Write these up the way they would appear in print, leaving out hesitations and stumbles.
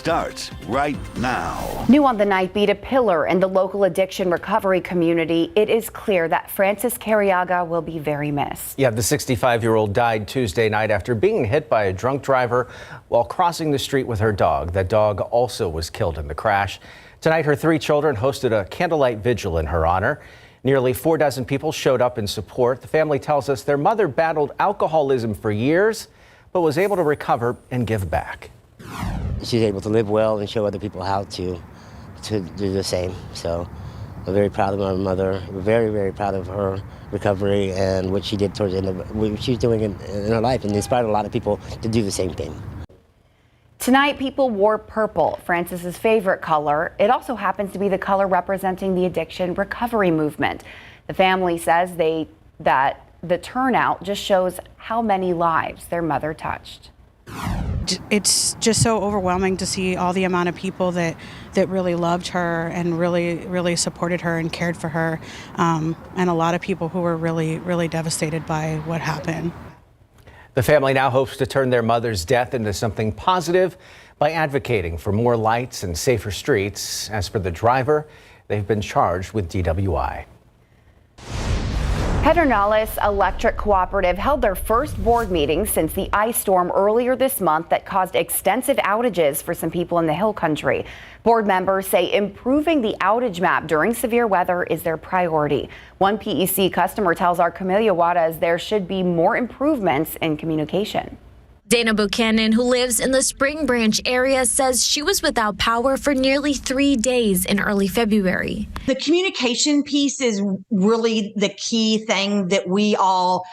starts right now. New on the Nightbeat, a pillar in the local addiction recovery community. It is clear that Francis Carriaga will be very missed. Yeah, the 65-year-old died Tuesday night after being hit by a drunk driver while crossing the street with her dog. That dog also was killed in the crash. Tonight, her 3 children hosted a candlelight vigil in her honor. Nearly 4 dozen people showed up in support. The family tells us their mother battled alcoholism for years, but was able to recover and give back. She's able to live well and show other people how to do the same. So we're very proud of my mother. We're very, very proud of her recovery and what she did towards the end of what she's doing in her life, and inspired a lot of people to do the same thing. Tonight, people wore purple, Francis's favorite color. It also happens to be the color representing the addiction recovery movement. The family says that the turnout just shows how many lives their mother touched. It's just so overwhelming to see all the amount of people that really loved her and really supported her and cared for her, and a lot of people who were really devastated by what happened. The family now hopes to turn their mother's death into something positive by advocating for more lights and safer streets. As for the driver, they've been charged with DWI. Pedernales Electric Cooperative held their first board meeting since the ice storm earlier this month that caused extensive outages for some people in the Hill Country. Board members say improving the outage map during severe weather is their priority. One PEC customer tells our Camelia Juarez there should be more improvements in communication. Dana Buchanan, who lives in the Spring Branch area, says she was without power for nearly 3 days in early February. The communication piece is really the key thing that we all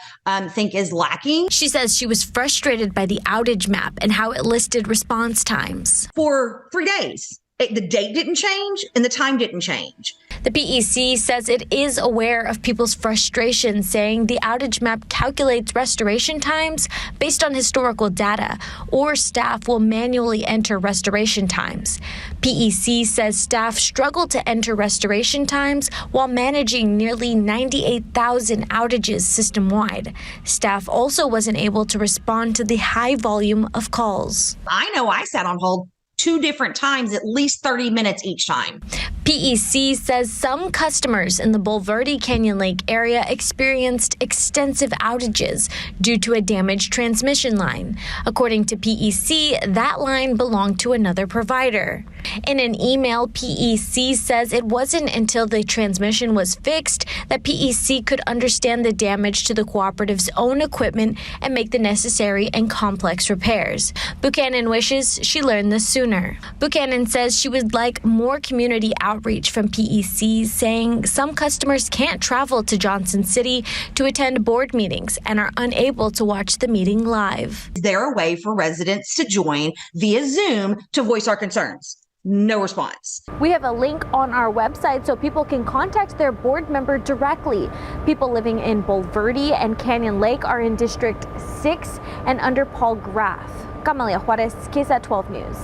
think is lacking. She says she was frustrated by the outage map and how it listed response times. For 3 days. The date didn't change and the time didn't change. The PEC says it is aware of people's frustration, saying the outage map calculates restoration times based on historical data, or staff will manually enter restoration times. PEC says staff struggle to enter restoration times while managing nearly 98,000 outages system-wide. Staff also wasn't able to respond to the high volume of calls. I know I sat on hold 2 different times, at least 30 minutes each time. PEC says some customers in the Bulverde Canyon Lake area experienced extensive outages due to a damaged transmission line. According to PEC, that line belonged to another provider. In an email, PEC says it wasn't until the transmission was fixed that PEC could understand the damage to the cooperative's own equipment and make the necessary and complex repairs. Buchanan wishes she learned this sooner. Buchanan says she would like more community outreach from PEC, saying some customers can't travel to Johnson City to attend board meetings and are unable to watch the meeting live. Is there a way for residents to join via Zoom to voice our concerns? No response. We have a link on our website so people can contact their board member directly. People living in Bulverde and Canyon Lake are in District 6 and under Paul Graff. Camelia Juarez, KSAT 12 News.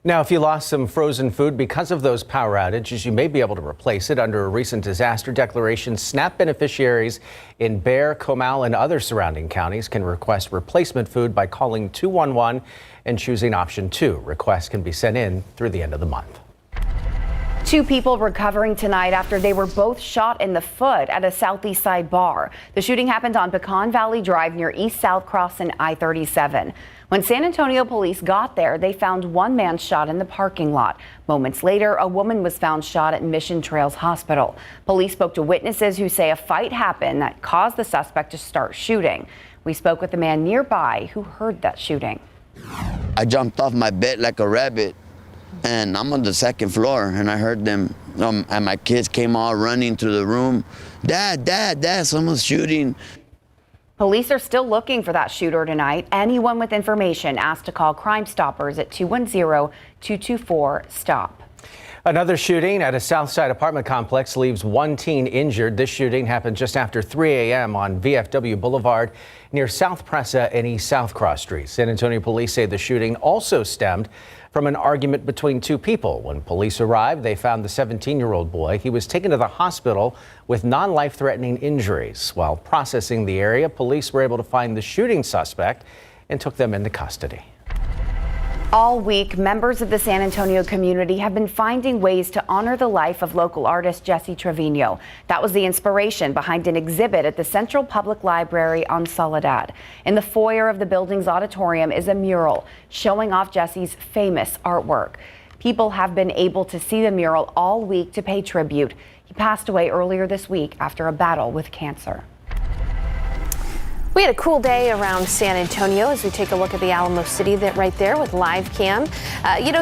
Now, if you lost some frozen food because of those power outages, you may be able to replace it. Under a recent disaster declaration, SNAP beneficiaries in Bexar, Comal, and other surrounding counties can request replacement food by calling 211 and choosing option 2. Requests can be sent in through the end of the month. 2 people recovering tonight after they were both shot in the foot at a Southeast Side bar. The shooting happened on Pecan Valley Drive near East South Cross and I-37. When San Antonio police got there, they found one man shot in the parking lot. Moments later, a woman was found shot at Mission Trails Hospital. Police spoke to witnesses who say a fight happened that caused the suspect to start shooting. We spoke with a man nearby who heard that shooting. I jumped off my bed like a rabbit, and I'm on the 2nd floor, and I heard them, and my kids came all running through the room. Dad, someone's shooting. Police are still looking for that shooter tonight. Anyone with information asked to call Crime Stoppers at 210-224-STOP. Another shooting at a Southside apartment complex leaves 1 teen injured. This shooting happened just after 3 a.m. on VFW Boulevard near South Presa and East South Cross Street. San Antonio police say the shooting also stemmed from an argument between 2 people. When police arrived, they found the 17-year-old boy. He was taken to the hospital with non-life-threatening injuries. While processing the area, police were able to find the shooting suspect and took them into custody. All week, members of the San Antonio community have been finding ways to honor the life of local artist Jesse Trevino. That was the inspiration behind an exhibit at the Central Public Library on Soledad. In the foyer of the building's auditorium is a mural showing off Jesse's famous artwork. People have been able to see the mural all week to pay tribute. He passed away earlier this week after a battle with cancer. We had a cool day around San Antonio as we take a look at the Alamo City right there with live cam.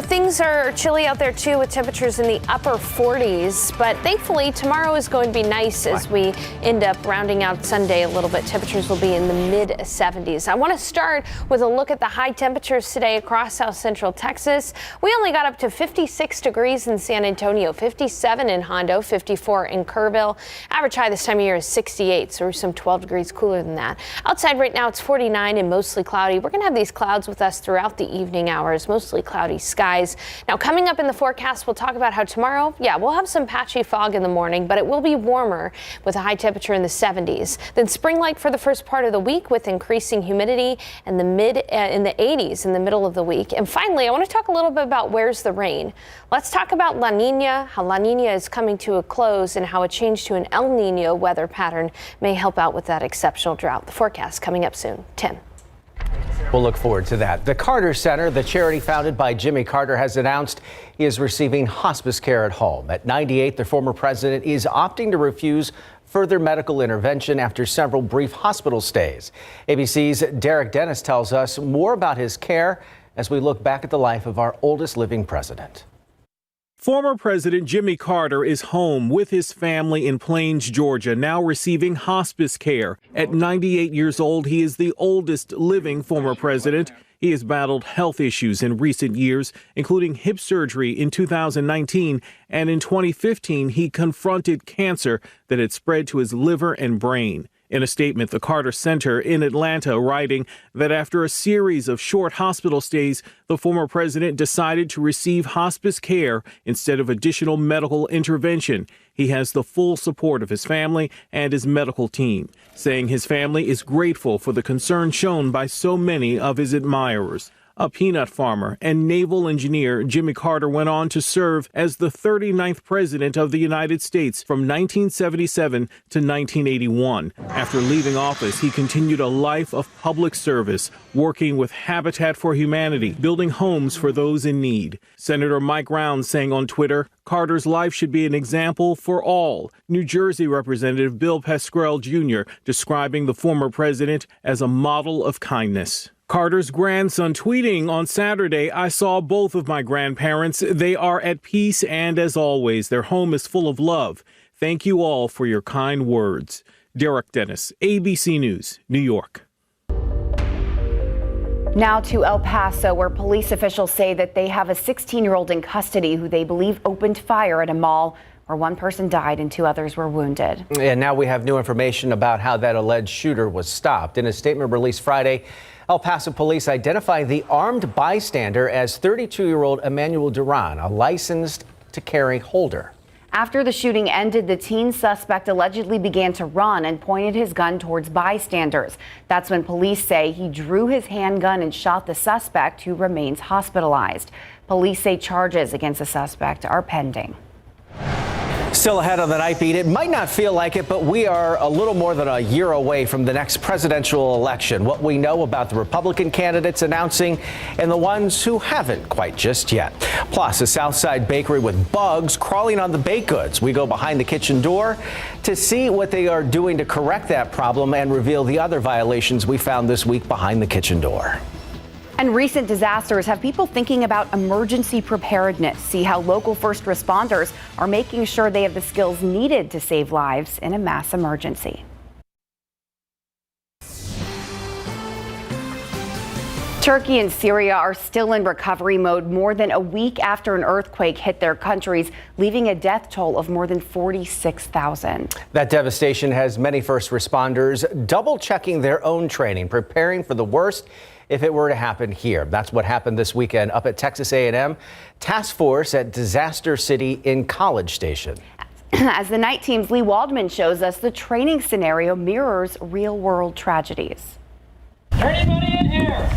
Things are chilly out there too with temperatures in the upper 40s, but thankfully tomorrow is going to be nice as we end up rounding out Sunday a little bit. Temperatures will be in the mid 70s. I want to start with a look at the high temperatures today across South Central Texas. We only got up to 56 degrees in San Antonio, 57 in Hondo, 54 in Kerrville. Average high this time of year is 68, so we're some 12 degrees cooler than that. Outside right now it's 49 and mostly cloudy. We're going to have these clouds with us throughout the evening hours, mostly cloudy skies. Now coming up in the forecast, we'll talk about how tomorrow, we'll have some patchy fog in the morning, but it will be warmer with a high temperature in the 70s. Then spring-like for the first part of the week with increasing humidity and in the 80s in the middle of the week. And finally, I want to talk a little bit about where's the rain. Let's talk about La Nina, how La Nina is coming to a close and how a change to an El Nino weather pattern may help out with that exceptional drought. The forecast coming up soon. Tim. We'll look forward to that. The Carter Center, the charity founded by Jimmy Carter, has announced he is receiving hospice care at home. At 98, the former president is opting to refuse further medical intervention after several brief hospital stays. ABC's Derek Dennis tells us more about his care as we look back at the life of our oldest living president. Former President Jimmy Carter is home with his family in Plains, Georgia, now receiving hospice care. At 98 years old, he is the oldest living former president. He has battled health issues in recent years, including hip surgery in 2019, and in 2015, he confronted cancer that had spread to his liver and brain. In a statement, the Carter Center in Atlanta writing that after a series of short hospital stays, the former president decided to receive hospice care instead of additional medical intervention. He has the full support of his family and his medical team, saying his family is grateful for the concern shown by so many of his admirers. A peanut farmer and naval engineer, Jimmy Carter went on to serve as the 39th president of the United States from 1977 to 1981. After leaving office, he continued a life of public service, working with Habitat for Humanity, building homes for those in need. Senator Mike Rounds saying on Twitter, Carter's life should be an example for all. New Jersey Representative Bill Pascrell Jr. describing the former president as a model of kindness. Carter's grandson tweeting on Saturday, I saw both of my grandparents. They are at peace, and as always, their home is full of love. Thank you all for your kind words. Derek Dennis, ABC News, New York. Now to El Paso, where police officials say that they have a 16-year-old in custody who they believe opened fire at a mall where one person died and two others were wounded. And now we have new information about how that alleged shooter was stopped. In a statement released Friday, El Paso police identified the armed bystander as 32-year-old Emmanuel Duran, a licensed to carry holder. After the shooting ended, the teen suspect allegedly began to run and pointed his gun towards bystanders. That's when police say he drew his handgun and shot the suspect, who remains hospitalized. Police say charges against the suspect are pending. Still ahead on the Nightbeat, it might not feel like it, but we are a little more than a year away from the next presidential election. What we know about the Republican candidates announcing and the ones who haven't quite just yet. Plus, a Southside bakery with bugs crawling on the baked goods. We go behind the kitchen door to see what they are doing to correct that problem and reveal the other violations we found this week behind the kitchen door. And recent disasters have people thinking about emergency preparedness. See how local first responders are making sure they have the skills needed to save lives in a mass emergency. Turkey and Syria are still in recovery mode more than a week after an earthquake hit their countries, leaving a death toll of more than 46,000. That devastation has many first responders double checking their own training, preparing for the worst if it were to happen here. That's what happened this weekend up at Texas A&M Task Force at Disaster City in College Station. As the night team's Lee Waldman shows us, the training scenario mirrors real-world tragedies. Anybody in here?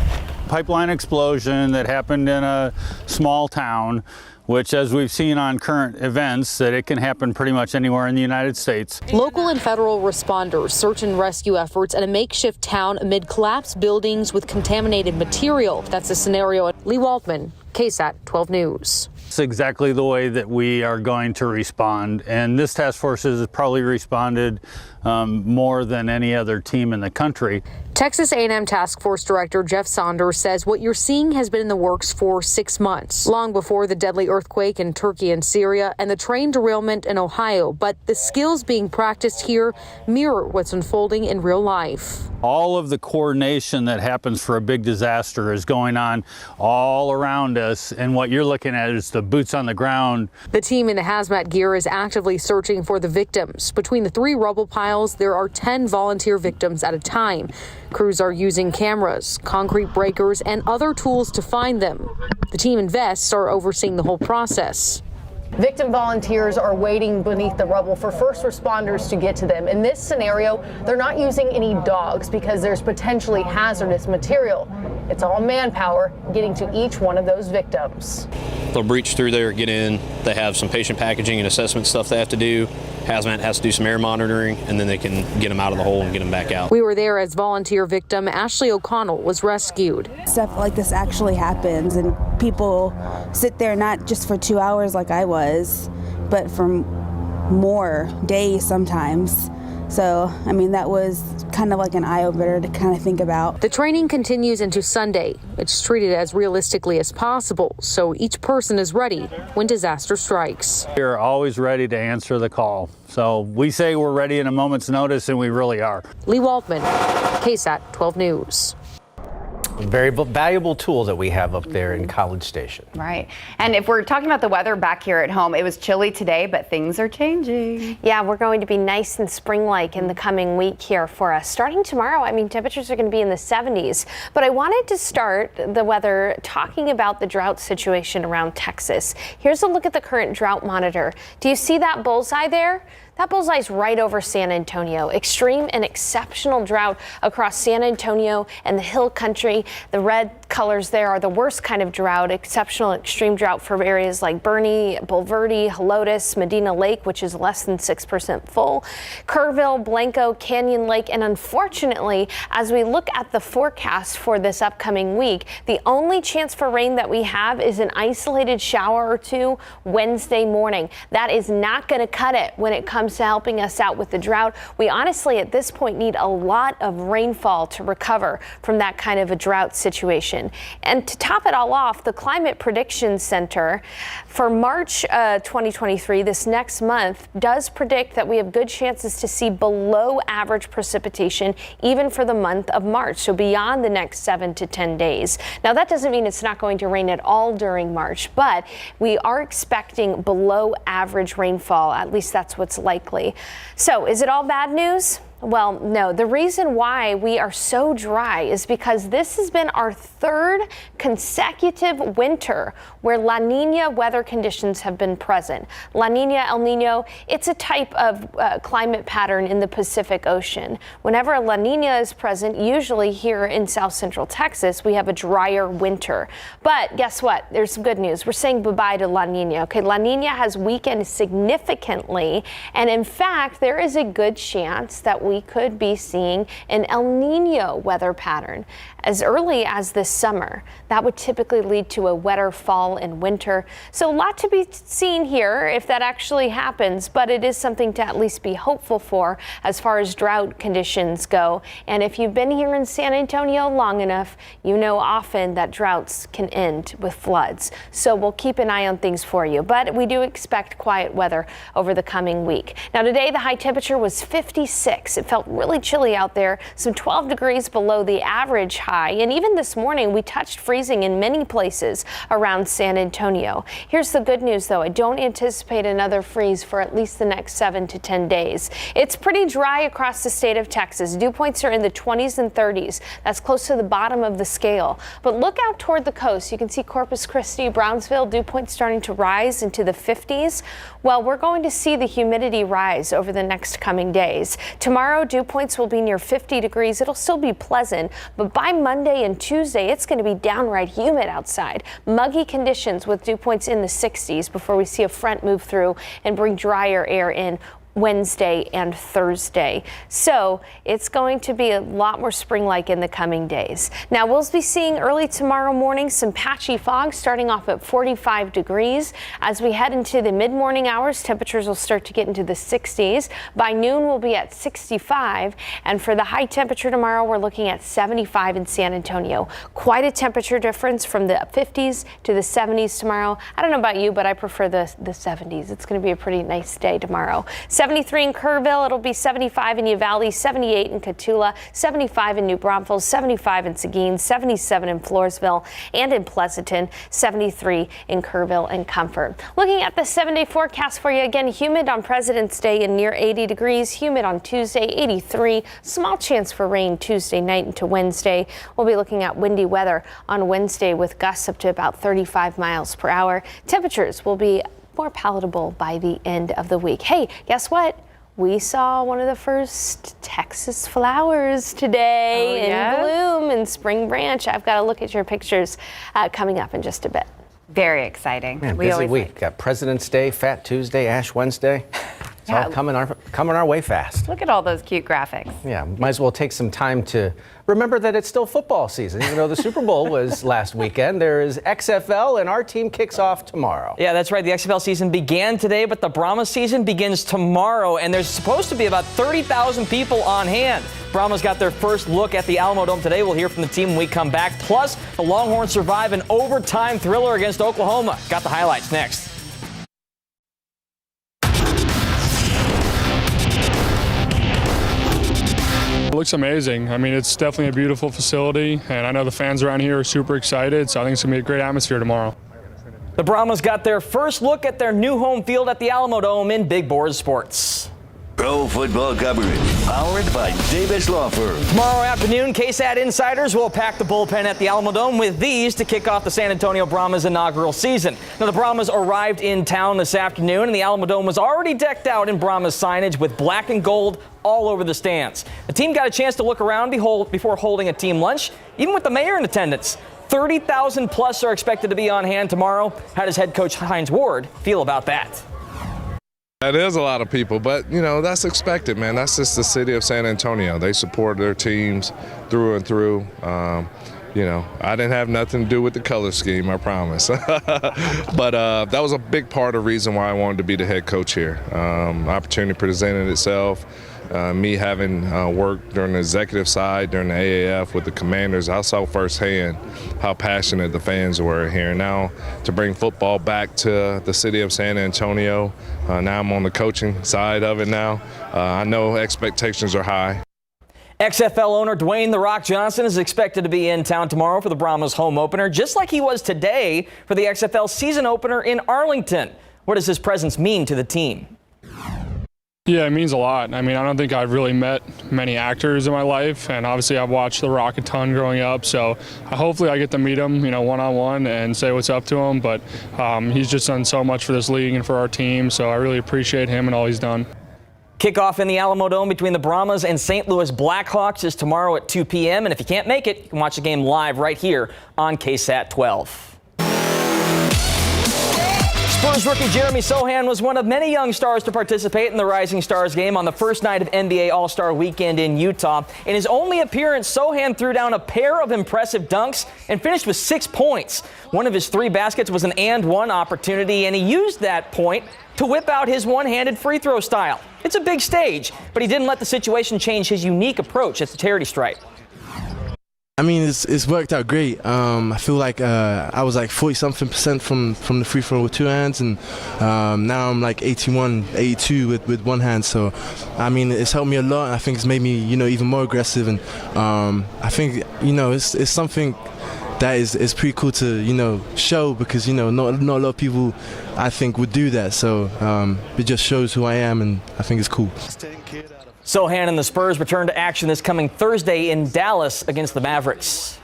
pipeline explosion that happened in a small town, which, as we've seen on current events, that it can happen pretty much anywhere in the United States. Local and federal responders search and rescue efforts at a makeshift town amid collapsed buildings with contaminated material. That's the scenario. Lee Waldman, KSAT 12 News. It's exactly the way that we are going to respond, and this task force has probably responded more than any other team in the country. Texas A&M Task Force Director Jeff Saunders says what you're seeing has been in the works for 6 months, long before the deadly earthquake in Turkey and Syria and the train derailment in Ohio. But the skills being practiced here mirror what's unfolding in real life. All of the coordination that happens for a big disaster is going on all around us, and what you're looking at is the boots on the ground. The team in the hazmat gear is actively searching for the victims. Between the 3 rubble piles, there are 10 volunteer victims at a time. Crews are using cameras, concrete breakers, and other tools to find them. The team in vests are overseeing the whole process. Victim volunteers are waiting beneath the rubble for first responders to get to them. In this scenario, they're not using any dogs because there's potentially hazardous material. It's all manpower getting to each one of those victims. They'll breach through there, get in. They have some patient packaging and assessment stuff they have to do. Hazmat has to do some air monitoring, and then they can get them out of the hole and get them back out. We were there as volunteer victim Ashley O'Connell was rescued. Stuff like this actually happens, and people sit there not just for 2 hours like I was, but for more days sometimes. So, I mean, that was kind of like an eye-opener to kind of think about. The training continues into Sunday. It's treated as realistically as possible, so each person is ready when disaster strikes. We're always ready to answer the call. So we say we're ready in a moment's notice, and we really are. Lee Waldman, KSAT 12 News. Very valuable tool that we have up there in College Station. Right. And if we're talking about the weather back here at home, it was chilly today, but things are changing. Yeah, we're going to be nice and spring-like in the coming week here for us. Starting tomorrow, I mean, temperatures are going to be in the 70s. But I wanted to start the weather talking about the drought situation around Texas. Here's a look at the current drought monitor. Do you see that bullseye there? That bullseye's right over San Antonio. Extreme and exceptional drought across San Antonio and the hill country. The red colors there are the worst kind of drought. Exceptional extreme drought for areas like Bernie, Bulverde, Helotes, Medina Lake, which is less than 6% full, Kerrville, Blanco, Canyon Lake, and unfortunately, as we look at the forecast for this upcoming week, the only chance for rain that we have is an isolated shower or two Wednesday morning. That is not going to cut it when it comes to helping us out with the drought. We honestly at this point need a lot of rainfall to recover from that kind of a drought situation. And to top it all off, the Climate Prediction Center for March 2023, this next month, does predict that we have good chances to see below average precipitation even for the month of March, so beyond the next 7 to 10 days. Now that doesn't mean it's not going to rain at all during March, but we are expecting below average rainfall. At least that's what's likely. So is it all bad news? Well, no. The reason why we are so dry is because this has been our third consecutive winter where La Nina weather conditions have been present. La Nina, El Nino, it's a type of climate pattern in the Pacific Ocean. Whenever a La Nina is present, usually here in South Central Texas, we have a drier winter. But guess what? There's some good news. We're saying bye-bye to La Nina. Okay, La Nina has weakened significantly, and in fact, there is a good chance that we could be seeing an El Nino weather pattern as early as this summer. That would typically lead to a wetter fall and winter. So a lot to be seen here if that actually happens, but it is something to at least be hopeful for as far as drought conditions go. And if you've been here in San Antonio long enough, you know often that droughts can end with floods. So we'll keep an eye on things for you, but we do expect quiet weather over the coming week. Now today the high temperature was 56. It felt really chilly out there, some 12 degrees below the average high. And even this morning, we touched freezing in many places around San Antonio. Here's the good news, though. I don't anticipate another freeze for at least the next 7 to 10 days. It's pretty dry across the state of Texas. Dew points are in the 20s and 30s. That's close to the bottom of the scale. But look out toward the coast. You can see Corpus Christi, Brownsville, dew points starting to rise into the 50s. Well, we're going to see the humidity rise over the next coming days. Tomorrow, Tomorrow, dew points will be near 50 degrees. It'll still be pleasant, but by Monday and Tuesday, it's going to be downright humid outside. Muggy conditions with dew points in the 60s before we see a front move through and bring drier air in Wednesday and Thursday. So it's going to be a lot more spring-like in the coming days. Now we'll be seeing early tomorrow morning some patchy fog starting off at 45 degrees. As we head into the mid-morning hours, temperatures will start to get into the 60s. By noon, we'll be at 65. And for the high temperature tomorrow, we're looking at 75 in San Antonio. Quite a temperature difference from the 50s to the 70s tomorrow. I don't know about you, but I prefer the 70s. It's going to be a pretty nice day tomorrow. 73 in Kerrville, it'll be 75 in Uvalde, 78 in Cotulla, 75 in New Braunfels, 75 in Seguin, 77 in Floresville, and in Pleasanton, 73 in Kerrville and Comfort. Looking at the 7-day forecast for you again, humid on President's Day and near 80 degrees, humid on Tuesday, 83, small chance for rain Tuesday night into Wednesday. We'll be looking at windy weather on Wednesday with gusts up to about 35 miles per hour. Temperatures will be more palatable by the end of the week. Hey, guess what? We saw one of the first Texas flowers today in bloom in Spring Branch. I've got to look at your pictures coming up in just a bit. Very exciting. Man, busy week. Got President's Day, Fat Tuesday, Ash Wednesday. It's all coming our way fast. Look at all those cute graphics. Yeah, might as well take some time to remember that it's still football season. Even though the Super Bowl was last weekend, there is XFL, and our team kicks off tomorrow. Yeah, that's right. The XFL season began today, but the Brahmas season begins tomorrow, and there's supposed to be about 30,000 people on hand. Brahmas got their first look at the Alamo Dome today. We'll hear from the team when we come back. Plus, the Longhorns survive an overtime thriller against Oklahoma. Got the highlights next. It looks amazing. I mean, it's definitely a beautiful facility, and I know the fans around here are super excited, so I think it's going to be a great atmosphere tomorrow. The Brahmas got their first look at their new home field at the Alamo Dome in Big Board Sports. Pro football coverage, powered by Davis Law Firm. Tomorrow afternoon, KSAT insiders will pack the bullpen at the Alamo Dome with these to kick off the San Antonio Brahmas inaugural season. Now, the Brahmas arrived in town this afternoon, and the Alamo Dome was already decked out in Brahmas signage with black and gold all over the stands. The team got a chance to look around before holding a team lunch, even with the mayor in attendance. 30,000 plus are expected to be on hand tomorrow. How does head coach Hines Ward feel about that? That is a lot of people, but, you know, that's expected, man. That's just the city of San Antonio. They support their teams through and through. You know, I didn't have nothing to do with the color scheme, I promise. But that was a big part of the reason why I wanted to be the head coach here. Opportunity presented itself. Me having worked during the executive side, during the AAF with the Commanders, I saw firsthand how passionate the fans were here. Now to bring football back to the city of San Antonio, now I'm on the coaching side of it now. I know expectations are high. XFL owner Dwayne "The Rock" Johnson is expected to be in town tomorrow for the Brahmas home opener, just like he was today for the XFL season opener in Arlington. What does his presence mean to the team? Yeah, it means a lot. I mean, I don't think I've really met many actors in my life, and obviously I've watched The Rock a ton growing up, so hopefully I get to meet him, you know, one-on-one and say what's up to him, but he's just done so much for this league and for our team, so I really appreciate him and all he's done. Kickoff in the Alamo Dome between the Brahmas and St. Louis Blackhawks is tomorrow at 2 p.m., and if you can't make it, you can watch the game live right here on KSAT 12. Spurs rookie Jeremy Sochan was one of many young stars to participate in the Rising Stars game on the first night of NBA All-Star Weekend in Utah. In his only appearance, Sochan threw down a pair of impressive dunks and finished with 6 points. One of his 3 baskets was an and-one opportunity, and he used that point to whip out his one-handed free throw style. It's a big stage, but he didn't let the situation change his unique approach at the charity stripe. I mean, it's worked out great. I feel like I was like 40-something% from the free throw with 2 hands, and now I'm like 81, 82 with 1 hand. So, I mean, it's helped me a lot. I think it's made me, you know, even more aggressive, and I think, you know, it's something that is pretty cool to, you know, show, because, you know, not a lot of people, I think, would do that. So it just shows who I am, and I think it's cool. Sochan and the Spurs return to action this coming Thursday in Dallas against the Mavericks.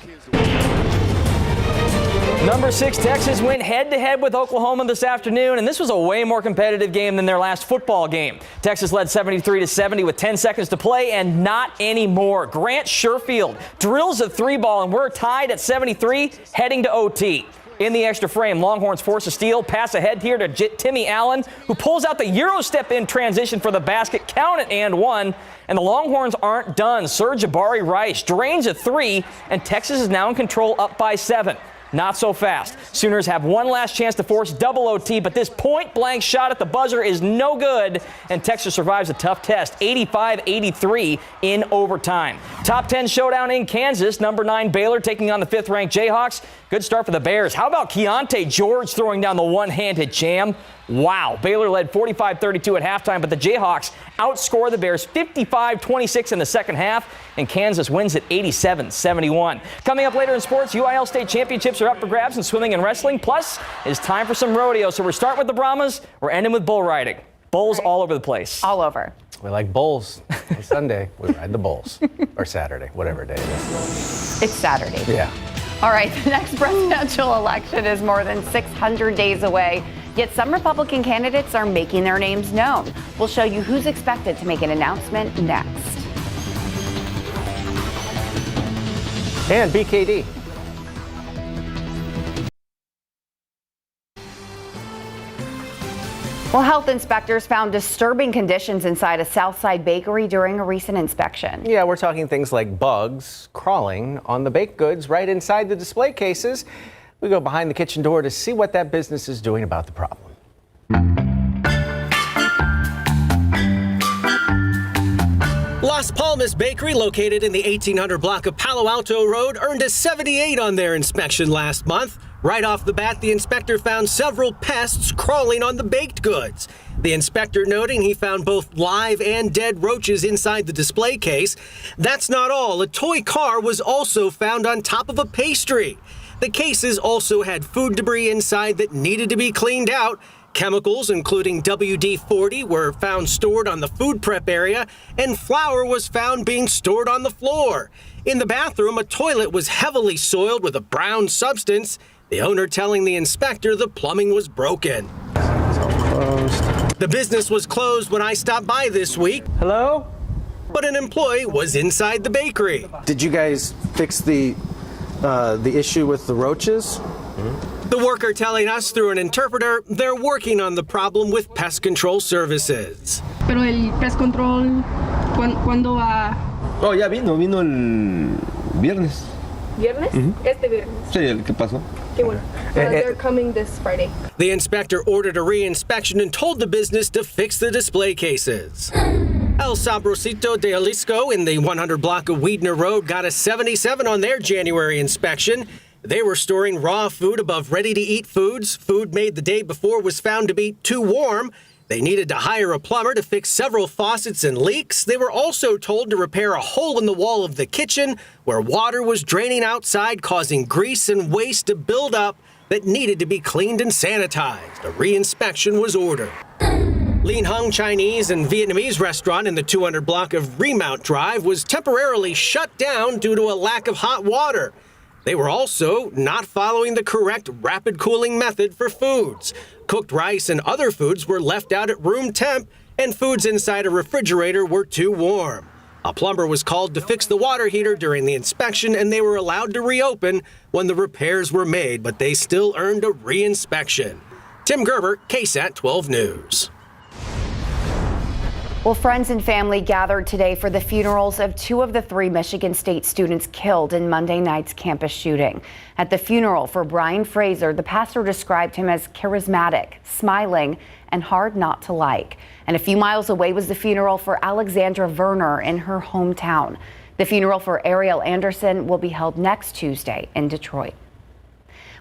Number 6 Texas went head-to-head with Oklahoma this afternoon, and this was a way more competitive game than their last football game. Texas led 73-70 with 10 seconds to play, and not anymore. Grant Sherfield drills a 3-ball, and we're tied at 73, heading to OT. In the extra frame, Longhorns force a steal, pass ahead here to Timmy Allen, who pulls out the Euro step-in transition for the basket, count it and one. And the Longhorns aren't done. Serge Jabari Rice drains a 3, and Texas is now in control, up by 7. Not so fast. Sooners have one last chance to force double OT, but this point-blank shot at the buzzer is no good, and Texas survives a tough test, 85-83 in overtime. Top 10 showdown in Kansas. Number 9 Baylor taking on the 5th-ranked Jayhawks. Good start for the Bears. How about Keontae George throwing down the one-handed jam? Wow. Baylor led 45-32 at halftime, but the Jayhawks outscore the Bears 55-26 in the second half, and Kansas wins at 87-71. Coming up later in sports, UIL state championships are up for grabs in swimming and wrestling. Plus, it's time for some rodeo. So we're starting with the Brahmas. We're ending with bull riding. Bulls all over the place. All over. We like bulls. On Sunday, we ride the bulls. Or Saturday, whatever day it is. It's Saturday. Yeah. All right, the next presidential election is more than 600 days away. Yet some Republican candidates are making their names known. We'll show you who's expected to make an announcement next. And BKD. Well, health inspectors found disturbing conditions inside a Southside bakery during a recent inspection. Yeah, we're talking things like bugs crawling on the baked goods right inside the display cases. We go behind the kitchen door to see what that business is doing about the problem. Las Palmas Bakery, located in the 1800 block of Palo Alto Road, earned a 78 on their inspection last month. Right off the bat, the inspector found several pests crawling on the baked goods. The inspector noting he found both live and dead roaches inside the display case. That's not all. A toy car was also found on top of a pastry. The cases also had food debris inside that needed to be cleaned out. Chemicals, including WD-40, were found stored on the food prep area, and flour was found being stored on the floor. In the bathroom, a toilet was heavily soiled with a brown substance. The owner telling the inspector the plumbing was broken. The business was closed when I stopped by this week. Hello? But an employee was inside the bakery. Did you guys fix the issue with the roaches? The worker telling us through an interpreter they're working on the problem with pest control services. Pero el pest control, ¿cuándo va? Oh, ya vino el viernes. ¿Viernes? Este viernes. Sí, el que pasó. Qué bueno. They're coming this Friday. The inspector ordered a re-inspection and told the business to fix the display cases. El Sabrosito de Jalisco in the 100 block of Weidner Road got a 77 on their January inspection. They were storing raw food above ready-to-eat foods. Food made the day before was found to be too warm. They needed to hire a plumber to fix several faucets and leaks. They were also told to repair a hole in the wall of the kitchen where water was draining outside, causing grease and waste to build up that needed to be cleaned and sanitized. A re-inspection was ordered. Lin Hung Chinese and Vietnamese restaurant in the 200 block of Remount Drive was temporarily shut down due to a lack of hot water. They were also not following the correct rapid cooling method for foods. Cooked rice and other foods were left out at room temp, and foods inside a refrigerator were too warm. A plumber was called to fix the water heater during the inspection, and they were allowed to reopen when the repairs were made, but they still earned a re-inspection. Tim Gerber, KSAT 12 News. Well, friends and family gathered today for the funerals of 2 of the 3 Michigan State students killed in Monday night's campus shooting. At the funeral for Brian Fraser, the pastor described him as charismatic, smiling, and hard not to like. And a few miles away was the funeral for Alexandra Verner in her hometown. The funeral for Ariel Anderson will be held next Tuesday in Detroit.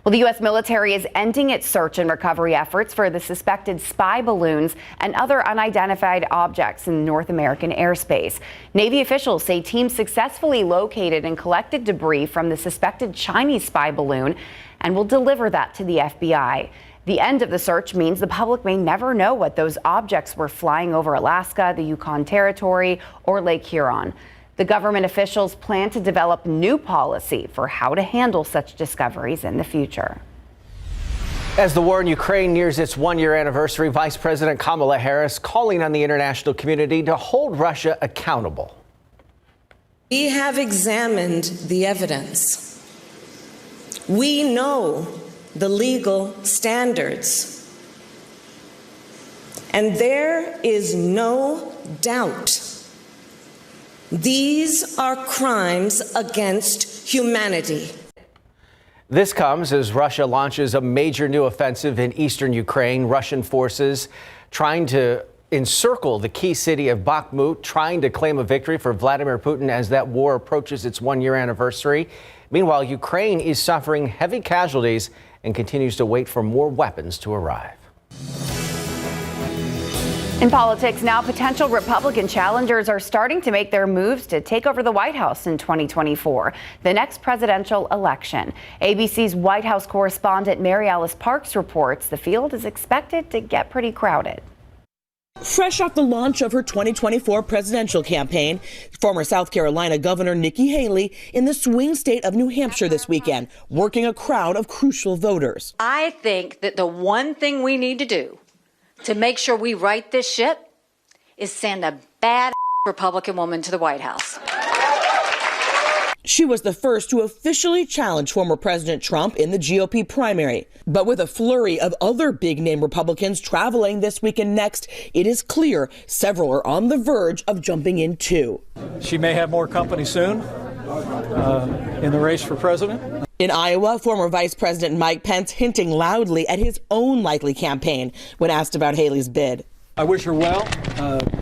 Well, the U.S. military is ending its search and recovery efforts for the suspected spy balloons and other unidentified objects in North American airspace. Navy officials say teams successfully located and collected debris from the suspected Chinese spy balloon and will deliver that to the FBI. The end of the search means the public may never know what those objects were flying over Alaska, the Yukon Territory, or Lake Huron. The government officials plan to develop new policy for how to handle such discoveries in the future. As the war in Ukraine nears its one-year anniversary, Vice President Kamala Harris calling on the international community to hold Russia accountable. We have examined the evidence. We know the legal standards. And there is no doubt these are crimes against humanity. This comes as Russia launches a major new offensive in eastern Ukraine. Russian forces trying to encircle the key city of Bakhmut, trying to claim a victory for Vladimir Putin as that war approaches its one-year anniversary. Meanwhile, Ukraine is suffering heavy casualties and continues to wait for more weapons to arrive. In politics now, potential Republican challengers are starting to make their moves to take over the White House in 2024, the next presidential election. ABC's White House correspondent Mary Alice Parks reports the field is expected to get pretty crowded. Fresh off the launch of her 2024 presidential campaign, former South Carolina Governor Nikki Haley in the swing state of New Hampshire this weekend, working a crowd of crucial voters. I think that the one thing we need to do to make sure we right this ship is send a bad Republican woman to the White House. She was the first to officially challenge former President Trump in the GOP primary. But with a flurry of other big-name Republicans traveling this week and next, it is clear several are on the verge of jumping in too. She may have more company soon in the race for president. In Iowa, former Vice President Mike Pence hinting loudly at his own likely campaign when asked about Haley's bid. I wish her well.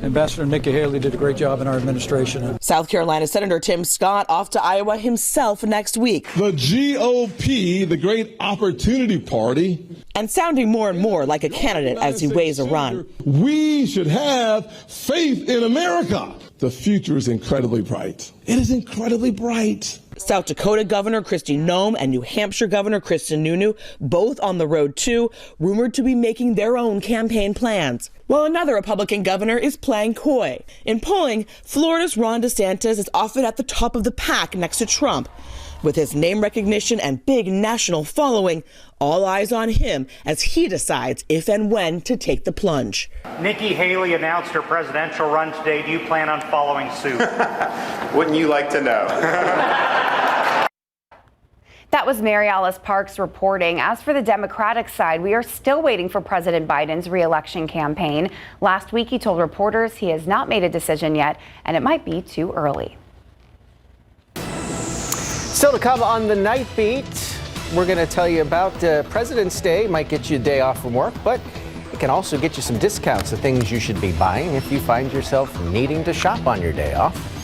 Ambassador Nikki Haley did a great job in our administration. South Carolina Senator Tim Scott off to Iowa himself next week. The GOP, the Great Opportunity Party. And sounding more and more like a candidate as he weighs a run. We should have faith in America. The future is incredibly bright. It is incredibly bright. South Dakota Governor Kristi Noem and New Hampshire Governor Kristen Nunu, both on the road too, rumored to be making their own campaign plans. While another Republican governor is playing coy. In polling, Florida's Ron DeSantis is often at the top of the pack next to Trump. With his name recognition and big national following, all eyes on him as he decides if and when to take the plunge. Nikki Haley announced her presidential run today. Do you plan on following suit? Wouldn't you like to know? That was Mary Alice Parks reporting. As for the Democratic side, we are still waiting for President Biden's re-election campaign. Last week, he told reporters he has not made a decision yet, and it might be too early. Still to come on the Nightbeat, we're going to tell you about President's Day. Might get you a day off from work, but it can also get you some discounts of things you should be buying if you find yourself needing to shop on your day off.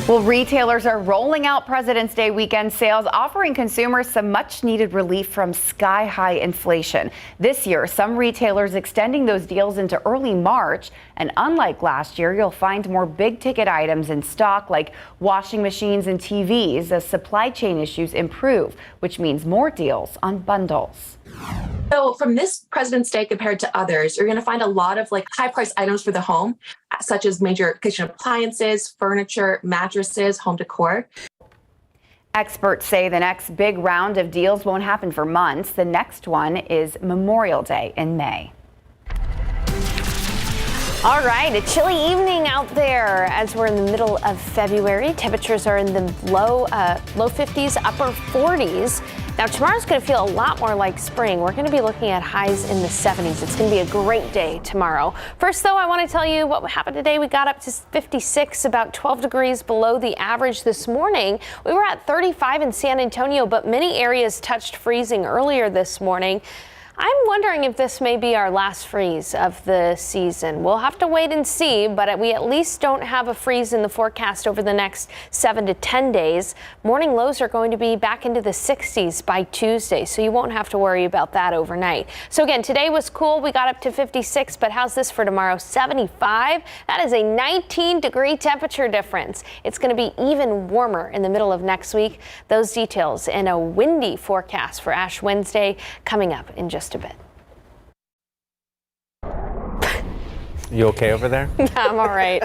Well, retailers are rolling out President's Day weekend sales, offering consumers some much-needed relief from sky-high inflation. This year, some retailers extending those deals into early March. And unlike last year, you'll find more big-ticket items in stock, like washing machines and TVs, as supply chain issues improve, which means more deals on bundles. So from this President's Day compared to others, you're going to find a lot of high price items for the home, such as major kitchen appliances, furniture, mattresses, home decor. Experts say the next big round of deals won't happen for months. The next one is Memorial Day in May. All right, a chilly evening out there as we're in the middle of February. Temperatures are in the low 50s, upper 40s. Now, tomorrow's going to feel a lot more like spring. We're going to be looking at highs in the 70s. It's going to be a great day tomorrow. First, though, I want to tell you what happened today. We got up to 56, about 12 degrees below the average this morning. We were at 35 in San Antonio, but many areas touched freezing earlier this morning. I'm wondering if this may be our last freeze of the season. We'll have to wait and see, but we at least don't have a freeze in the forecast over the next 7 to 10 days. Morning lows are going to be back into the 60s by Tuesday, so you won't have to worry about that overnight. So again, today was cool. We got up to 56, but how's this for tomorrow? 75. That is a 19-degree temperature difference. It's going to be even warmer in the middle of next week. Those details in a windy forecast for Ash Wednesday coming up in just a bit. You okay over there? I'm all right.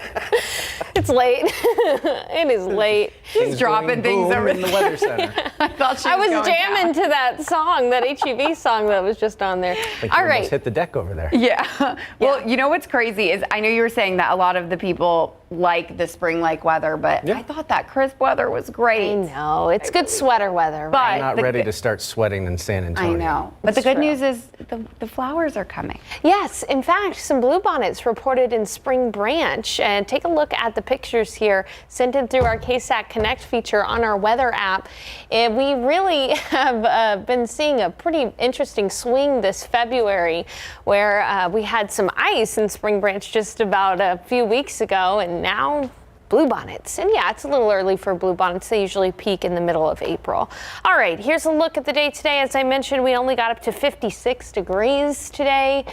It's late. It is late. She's dropping things over in the weather center. I thought she I was going jamming down. to that song, that HEB song that was just on there. Like All you right. almost hit the deck over there. Yeah. Well, you know what's crazy is I know you were saying that a lot of the people like the spring-like weather, but I thought that crisp weather was great. I know. It's good sweater weather, But right? I'm not ready to start sweating in San Antonio. I know. But the good news is the flowers are coming. Yes, in fact, some bluebonnets reported in Spring Branch. And take a look at the pictures here sent in through our KSAT Connect feature on our weather app. And we really have been seeing a pretty interesting swing this February, where we had some ice in Spring Branch just about a few weeks ago, and now bluebonnets. And yeah, it's a little early for bluebonnets. They usually peak in the middle of April. All right, here's a look at the day today. As I mentioned, we only got up to 56 degrees today.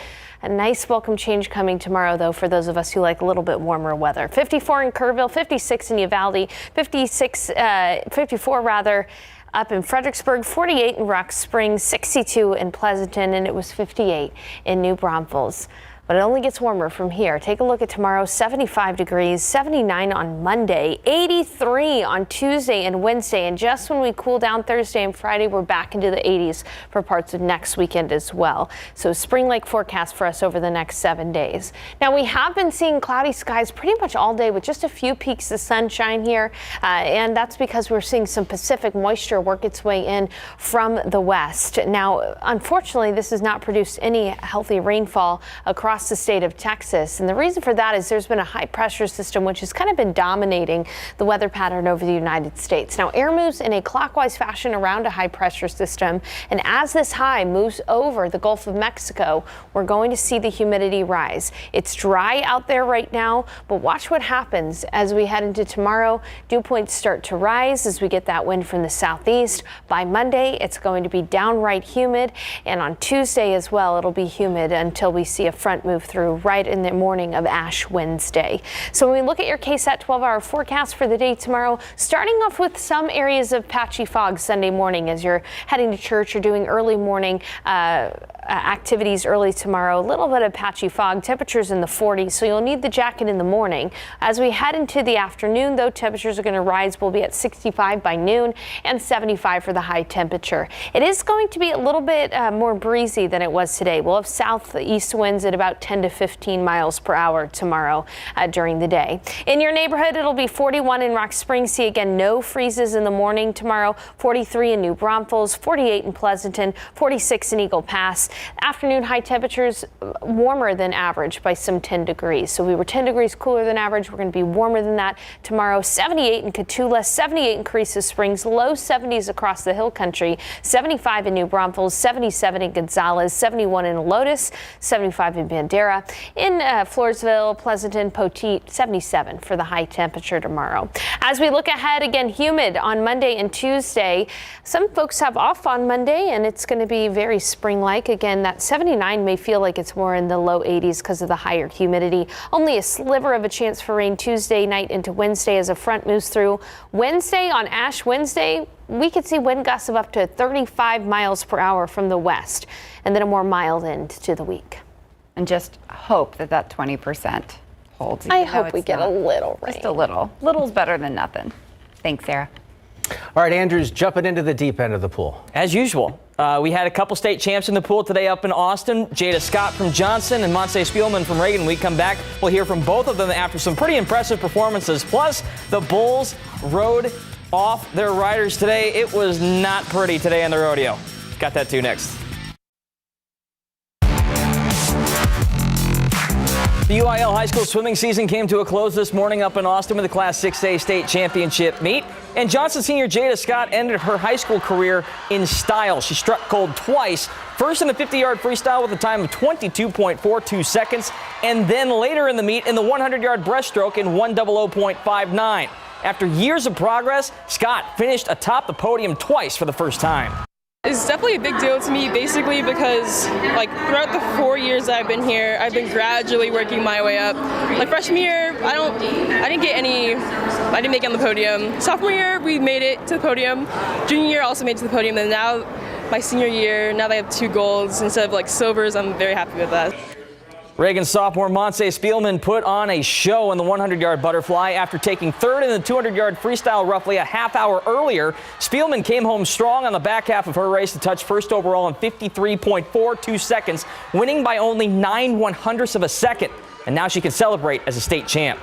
A nice welcome change coming tomorrow, though, for those of us who like a little bit warmer weather. 54 in Kerrville, 56 in Uvalde, 54 rather, up in Fredericksburg, 48 in Rock Springs, 62 in Pleasanton, and it was 58 in New Braunfels. But it only gets warmer from here. Take a look at tomorrow, 75 degrees, 79 on Monday, 83 on Tuesday and Wednesday. And just when we cool down Thursday and Friday, we're back into the 80s for parts of next weekend as well. So spring-like forecast for us over the next 7 days. Now, we have been seeing cloudy skies pretty much all day with just a few peaks of sunshine here. And that's because we're seeing some Pacific moisture work its way in from the west. Now, unfortunately, this has not produced any healthy rainfall across the state of Texas. And the reason for that is there's been a high pressure system which has kind of been dominating the weather pattern over the United States. Now, air moves in a clockwise fashion around a high pressure system. And as this high moves over the Gulf of Mexico, we're going to see the humidity rise. It's dry out there right now, but watch what happens as we head into tomorrow. Dew points start to rise as we get that wind from the southeast. By Monday, it's going to be downright humid. And on Tuesday as well, it'll be humid until we see a front move through right in the morning of Ash Wednesday. So when we look at your KSAT 12-hour forecast for the day tomorrow, starting off with some areas of patchy fog Sunday morning as you're heading to church or doing early morning activities early tomorrow. A little bit of patchy fog, temperatures in the 40s, so you'll need the jacket in the morning. As we head into the afternoon, though, temperatures are going to rise. We'll be at 65 by noon and 75 for the high temperature. It is going to be a little bit more breezy than it was today. We'll have southeast winds at about 10 to 15 miles per hour tomorrow during the day. In your neighborhood, it'll be 41 in Rock Springs. See again, no freezes in the morning tomorrow. 43 in New Braunfels, 48 in Pleasanton, 46 in Eagle Pass. Afternoon high temperatures warmer than average by some 10 degrees. So we were 10 degrees cooler than average. We're going to be warmer than that tomorrow. 78 in Cotulla, 78 in Carrizo Springs, low 70s across the hill country, 75 in New Braunfels, 77 in Gonzales, 71 in Lotus, 75 in Bandera. In Floresville, Pleasanton, Poteet, 77 for the high temperature tomorrow. As we look ahead, again, humid on Monday and Tuesday. Some folks have off on Monday, and it's going to be very spring-like. Again, that 79 may feel like it's more in the low 80s because of the higher humidity. Only a sliver of a chance for rain Tuesday night into Wednesday as a front moves through. Wednesday, on Ash Wednesday, we could see wind gusts of up to 35 miles per hour from the west, and then a more mild end to the week. And just hope that that 20% holds. I hope we get a little rain. Just a little. Little's better than nothing. Thanks, Sarah. All right, Andrew's jumping into the deep end of the pool. As usual, we had a couple state champs in the pool today up in Austin. Jada Scott from Johnson and Montse Spielman from Reagan. We come back, we'll hear from both of them after some pretty impressive performances. Plus, the Bulls rode off their riders today. It was not pretty today in the rodeo. Got that too next. The UIL high school swimming season came to a close this morning up in Austin with the Class 6A state championship meet. And Johnson senior Jada Scott ended her high school career in style. She struck gold twice, first in the 50-yard freestyle with a time of 22.42 seconds, and then later in the meet in the 100-yard breaststroke in 1:00.59. After years of progress, Scott finished atop the podium twice for the first time. It's definitely a big deal to me, basically because throughout the 4 years that I've been here, I've been gradually working my way up. Freshman year, I didn't make it on the podium. Sophomore year, we made it to the podium. Junior year, also made it to the podium. And now, my senior year, now that I have 2 golds instead of silvers, I'm very happy with that. Reagan sophomore Montse Spielman put on a show in the 100-yard butterfly after taking third in the 200-yard freestyle roughly a half hour earlier. Spielman came home strong on the back half of her race to touch first overall in 53.42 seconds, winning by only 9/100ths of a second. And now she can celebrate as a state champ.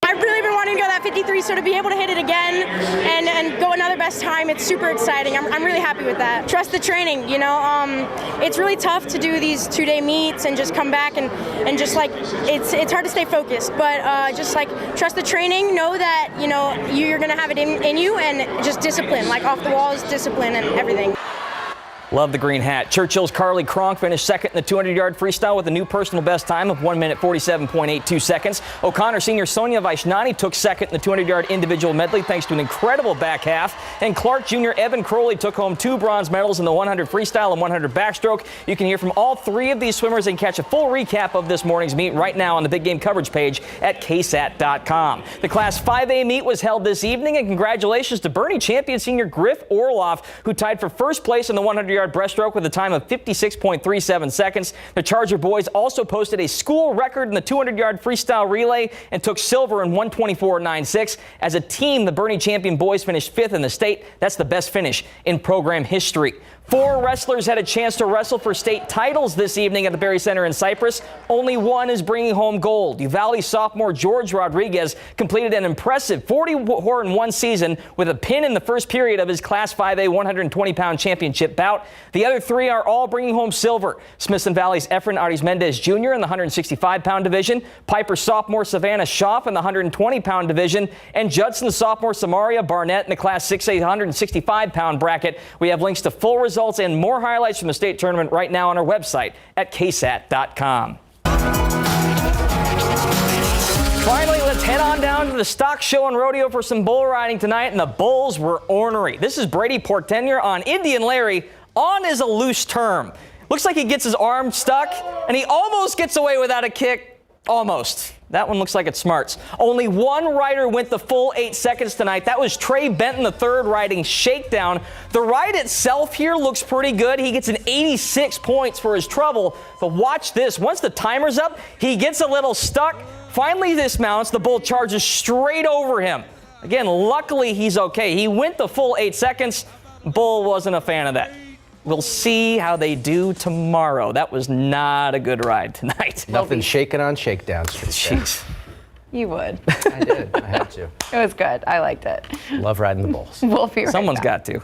I've really been wanting to go that 53, so to be able to hit it again and go another best time, it's super exciting. I'm really happy with that. Trust the training, you know. It's really tough to do these 2-day meets and just come back and just like, it's hard to stay focused, but just like trust the training, know that, you know, you're going to have it in you, and just discipline, like off the walls discipline and everything. Love the green hat. Churchill's Carly Cronk finished second in the 200-yard freestyle with a new personal best time of 1 minute 47.82 seconds. O'Connor senior Sonia Vaishnani took second in the 200-yard individual medley thanks to an incredible back half. And Clark Jr. Evan Crowley took home 2 bronze medals in the 100 freestyle and 100 backstroke. You can hear from all 3 of these swimmers and catch a full recap of this morning's meet right now on the Big Game coverage page at KSAT.com. The Class 5A meet was held this evening, and congratulations to Bernie champion senior Griff Orloff, who tied for first place in the 100-yard breaststroke with a time of 56.37 seconds. The Charger boys also posted a school record in the 200-yard freestyle relay and took silver in 124.96. As a team, the Bernie champion boys finished 5th in the state. That's the best finish in program history. 4 wrestlers had a chance to wrestle for state titles this evening at the Berry Center in Cypress. Only one is bringing home gold. Uvalde sophomore George Rodriguez completed an impressive 44 in one season with a pin in the first period of his Class 5A 120-pound championship bout. The other 3 are all bringing home silver. Smithson Valley's Efren Ariz-Mendez Jr. in the 165-pound division, Piper sophomore Savannah Schaff in the 120-pound division, and Judson sophomore Samaria Barnett in the Class 6A 165-pound bracket. We have links to full results and more highlights from the state tournament right now on our website at KSAT.com. Finally, let's head on down to the stock show and rodeo for some bull riding tonight, and the bulls were ornery. This is Brady Portenier on Indian Larry. On is a loose term. Looks like he gets his arm stuck, and he almost gets away without a kick. Almost. That one looks like it smarts. Only one rider went the full 8 seconds tonight. That was Trey Benton III riding Shakedown. The ride itself here looks pretty good. He gets an 86 points for his trouble. But watch this. Once the timer's up, he gets a little stuck. Finally dismounts. The bull charges straight over him. Again, luckily he's okay. He went the full 8 seconds. Bull wasn't a fan of that. We'll see how they do tomorrow. That was not a good ride tonight. Nothing shaking on Shakedown Street. Jeez. You would. I did. I had to. It was good. I liked it. Love riding the bulls. We'll be right Someone's back. got to.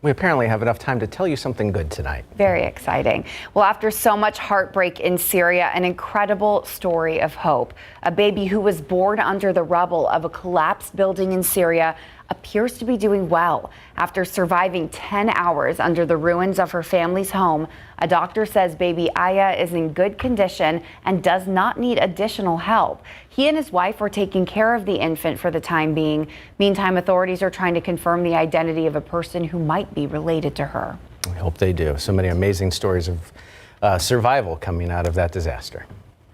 We apparently have enough time to tell you something good tonight. Very exciting. Well, after so much heartbreak in Syria, an incredible story of hope. A baby who was born under the rubble of a collapsed building in Syria appears to be doing well. After surviving 10 hours under the ruins of her family's home, a doctor says baby Aya is in good condition and does not need additional help. He and his wife are taking care of the infant for the time being. Meantime, authorities are trying to confirm the identity of a person who might be related to her. We hope they do. So many amazing stories of survival coming out of that disaster.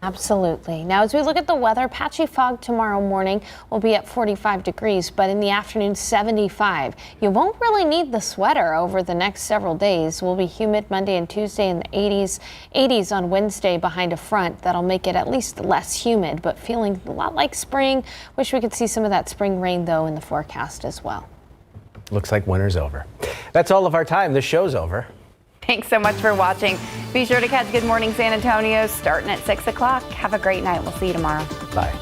Absolutely. Now, as we look at the weather, patchy fog tomorrow morning will be at 45 degrees, but in the afternoon, 75. You won't really need the sweater over the next several days. We'll be humid Monday and Tuesday in the 80s on Wednesday behind a front. That'll make it at least less humid, but feeling a lot like spring. Wish we could see some of that spring rain, though, in the forecast as well. Looks like winter's over. That's all of our time. The show's over. Thanks so much for watching. Be sure to catch Good Morning San Antonio starting at 6 o'clock. Have a great night. We'll see you tomorrow. Bye.